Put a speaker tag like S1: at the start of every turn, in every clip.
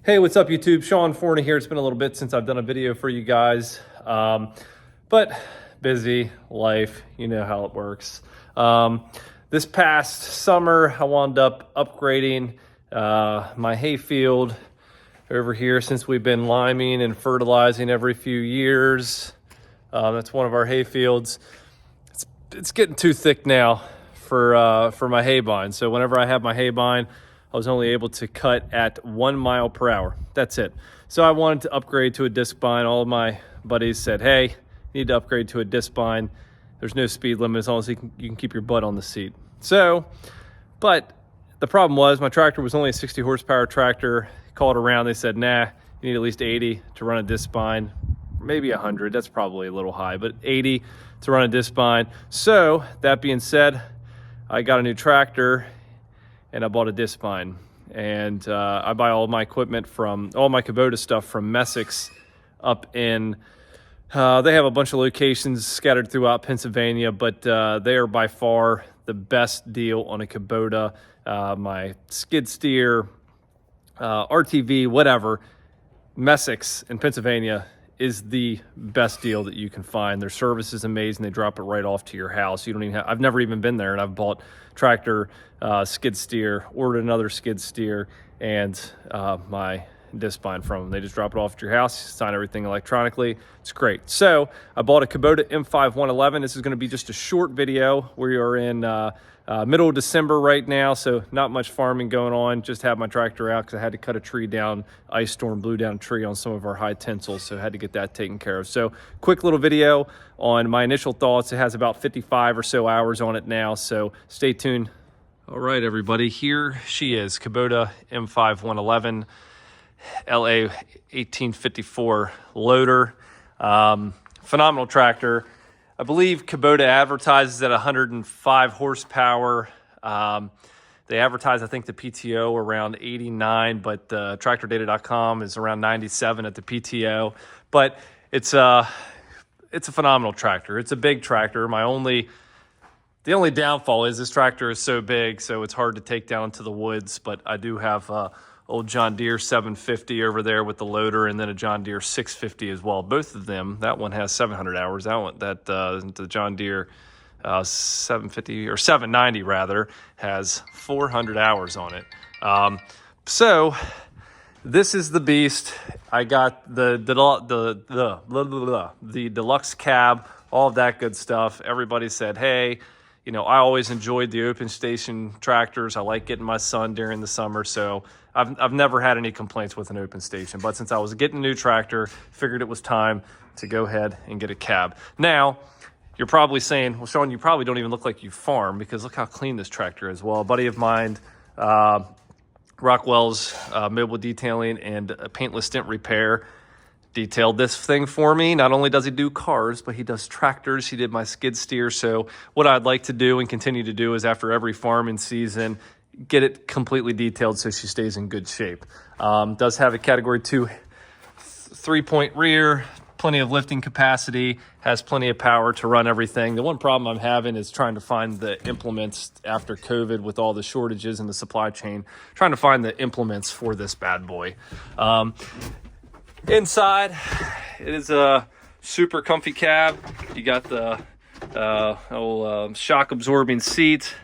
S1: Hey, what's up YouTube? Sean Forney here. It's been a little bit since I've done a video for you guys, but busy life, you know how it works. This past summer, I wound up upgrading my hayfield over here since we've been liming and fertilizing every few years. That's one of our hayfields. It's getting too thick now for my hay bind. So whenever I have my hay bind, I was only able to cut at 1 mile per hour. That's it. So I wanted to upgrade to a disc bind. All of my buddies said, hey, you need to upgrade to a disc bind. There's no speed limit as long as you can keep your butt on the seat. So, but the problem was my tractor was only a 60 horsepower tractor. Called around, they said, nah, you need at least 80 to run a disc bind. Maybe 100, that's probably a little high, but 80 to run a disc bind. So that being said, I got a new tractor and I bought a disc bind. And I buy all my equipment from, all my Kubota stuff from Messick's up in, they have a bunch of locations scattered throughout Pennsylvania, but they are by far the best deal on a Kubota. My skid steer, RTV, whatever, Messick's in Pennsylvania is the best deal that you can find. Their service is amazing. They drop it right off to your house. You don't even have, I've never even been there, and I've bought tractor, skid steer, ordered another skid steer, and my disc bind from them. They just drop it off at your house, sign everything electronically. It's great. So I bought a Kubota M5-111. This is going to be just a short video. We are in middle of December right now, so not much farming going on. Just had my tractor out because I had to cut a tree down. Ice storm blew down a tree on some of our high tensils, so I had to get that taken care of. So quick little video on my initial thoughts. It has about 55 or so hours on it now, so stay tuned. All right, everybody, here she is, Kubota M5-111 LA 1854 loader. Phenomenal tractor. I believe Kubota advertises at 105 horsepower. They advertise, I think, the PTO around 89, but tractordata.com is around 97 at the PTO. But it's a phenomenal tractor. It's a big tractor. The only downfall is this tractor is so big, so it's hard to take down into the woods. But I do have old John Deere 750 over there with the loader, and then a John Deere 650 as well. Both of them, that one has 700 hours. The John Deere 750 or 790 rather has 400 hours on it. So this is the beast. I got the deluxe cab, all of that good stuff. Everybody said, hey, you know, I always enjoyed the open station tractors. I like getting my sun during the summer, so I've never had any complaints with an open station. But since I was getting a new tractor, figured it was time to go ahead and get a cab. Now, you're probably saying, well, Sean, you probably don't even look like you farm because look how clean this tractor is. Well, a buddy of mine, Rockwell's Mobile Detailing and Paintless Stint Repair, detailed this thing for me. Not only does he do cars, but he does tractors. He did my skid steer. So what I'd like to do and continue to do is after every farming season, get it completely detailed so she stays in good shape. Does have a category 2 3-point rear, plenty of lifting capacity, has plenty of power to run everything. The one problem I'm having is trying to find the implements after COVID with all the shortages in the supply chain, trying to find the implements for this bad boy. Inside, it is a super comfy cab. You got the shock absorbing seat.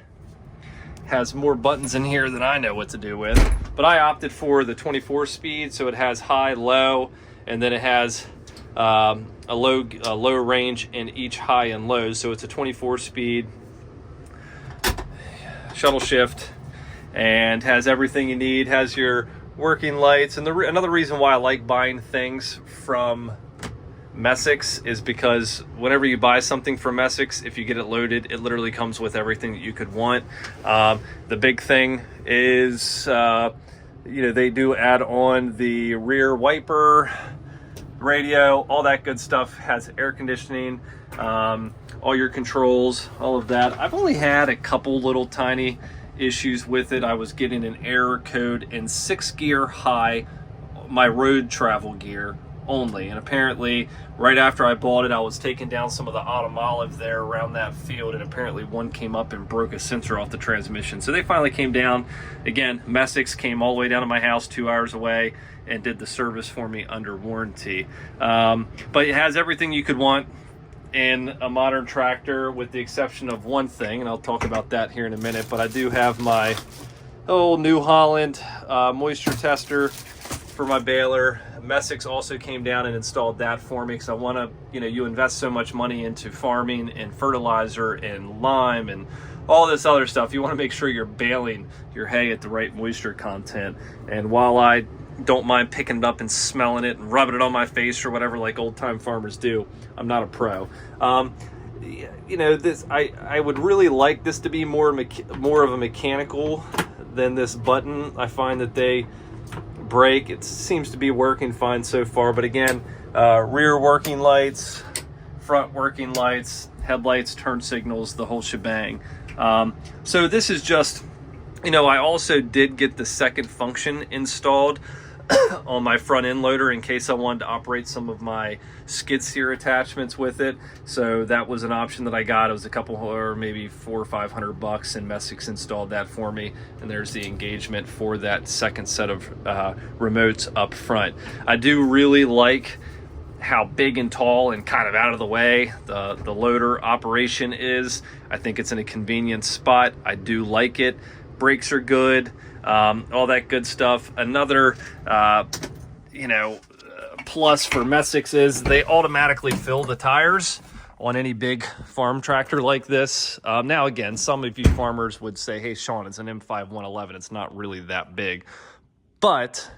S1: Has more buttons in here than I know what to do with. But I opted for the 24 speed, so it has high, low, and then it has a low range in each high and low. So it's a 24 speed shuttle shift and has everything you need. Has your working lights, and another reason why I like buying things from Messick's is because whenever you buy something from Messick's, if you get it loaded, it literally comes with everything that you could want. The big thing is, they do add on the rear wiper, radio, all that good stuff. Has air conditioning, all your controls, all of that. I've only had a couple little tiny issues with it. I was getting an error code in 6th gear high, my road travel gear, only. And apparently right after I bought it, I was taking down some of the autumn olive there around that field, and apparently one came up and broke a sensor off the transmission. So they finally came down. Again, Messick's came all the way down to my house 2 hours away and did the service for me under warranty. But it has everything you could want in a modern tractor, with the exception of one thing, and I'll talk about that here in a minute. But I do have my old New Holland moisture tester for my baler. Messick's also came down and installed that for me, because I want to, you invest so much money into farming and fertilizer and lime and all this other stuff. You want to make sure you're baling your hay at the right moisture content. And while I don't mind picking it up and smelling it and rubbing it on my face or whatever like old time farmers do, I'm not a pro. This I would really like this to be more of a mechanical than this button. I find that they break. It seems to be working fine so far, but again, rear working lights, front working lights, headlights, turn signals, the whole shebang. So this is just, I also did get the second function installed on my front end loader in case I wanted to operate some of my skid steer attachments with it. So that was an option that I got. It was a couple, or maybe $400 or $500, and Messick's installed that for me. And there's the engagement for that second set of remotes up front. I do really like how big and tall and kind of out of the way the loader operation is. I think it's in a convenient spot. I do like it. Brakes are good, all that good stuff. Another plus for Messick's is they automatically fill the tires on any big farm tractor like this. Now again, some of you farmers would say, hey Sean, it's an M5-111, it's not really that big, but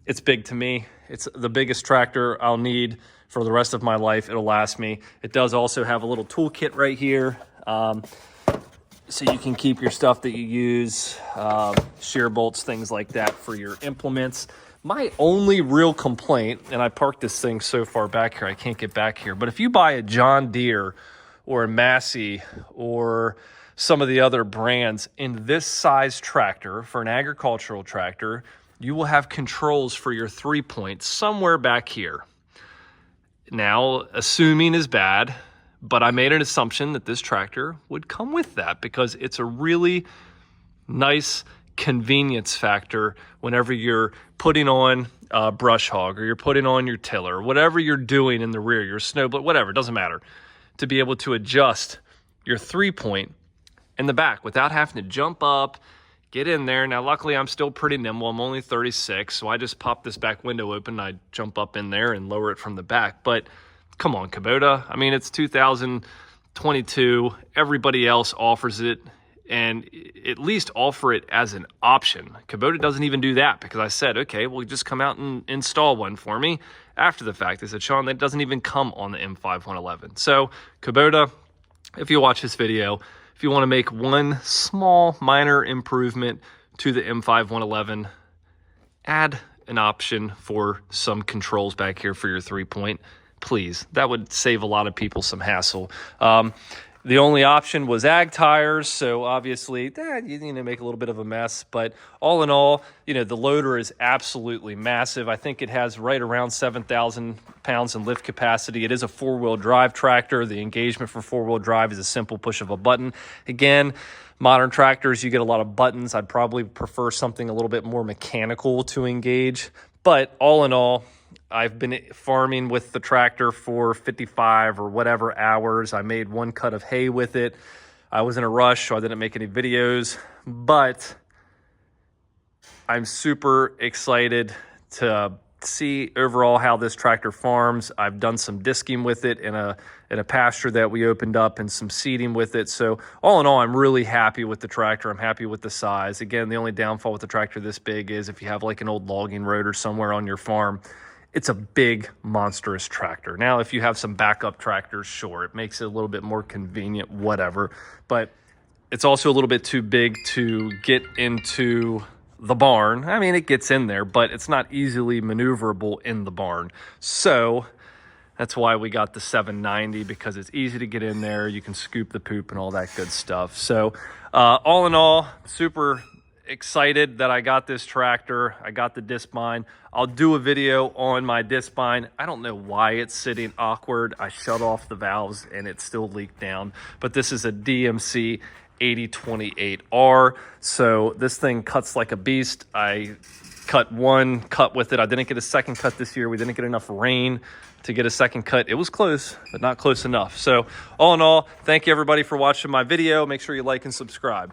S1: it's big to me. It's the biggest tractor I'll need for the rest of my life. It'll last me. It does also have a little toolkit right here, so you can keep your stuff that you use, shear bolts, things like that for your implements. My only real complaint, and I parked this thing so far back here, I can't get back here, but if you buy a John Deere or a Massey or some of the other brands in this size tractor, for an agricultural tractor, you will have controls for your 3-point somewhere back here. Now, assuming is bad, but I made an assumption that this tractor would come with that, because it's a really nice convenience factor whenever you're putting on a brush hog, or you're putting on your tiller, or whatever you're doing in the rear, your snowblower, whatever, it doesn't matter, to be able to adjust your 3-point in the back without having to jump up, get in there. Now, luckily, I'm still pretty nimble. I'm only 36, so I just pop this back window open, I jump up in there and lower it from the back. But come on, Kubota. I mean, it's 2022. Everybody else offers it, and at least offer it as an option. Kubota doesn't even do that, because I said, okay, well, just come out and install one for me after the fact. They said, Sean, that doesn't even come on the M5-111. So, Kubota, if you watch this video, if you want to make one small minor improvement to the M5-111, add an option for some controls back here for your 3-point, please. That would save a lot of people some hassle. The only option was ag tires, so obviously you need to make a little bit of a mess. But all in all, the loader is absolutely massive. I think it has right around 7,000 pounds in lift capacity. It is a 4-wheel drive tractor. The engagement for 4-wheel drive is a simple push of a button. Again, modern tractors, you get a lot of buttons. I'd probably prefer something a little bit more mechanical to engage. But all in all, I've been farming with the tractor for 55 or whatever hours. I made one cut of hay with it. I was in a rush, so I didn't make any videos, but I'm super excited to see overall how this tractor farms. I've done some disking with it in a pasture that we opened up, and some seeding with it. So all in all, I'm really happy with the tractor. I'm happy with the size. Again, the only downfall with a tractor this big is if you have like an old logging rotor somewhere on your farm, it's a big, monstrous tractor. Now, if you have some backup tractors, sure, it makes it a little bit more convenient, whatever. But it's also a little bit too big to get into the barn. I mean, it gets in there, but it's not easily maneuverable in the barn. So that's why we got the 790, because it's easy to get in there. You can scoop the poop and all that good stuff. So all in all, super excited that I got this tractor. I got the disc spine. I'll do a video on my disc spine. I don't know why it's sitting awkward. I shut off the valves and it still leaked down, but this is a DMC 8028R. So this thing cuts like a beast. I cut one cut with it. I didn't get a second cut this year. We didn't get enough rain to get a second cut. It was close, but not close enough. So all in all, thank you everybody for watching my video. Make sure you like and subscribe.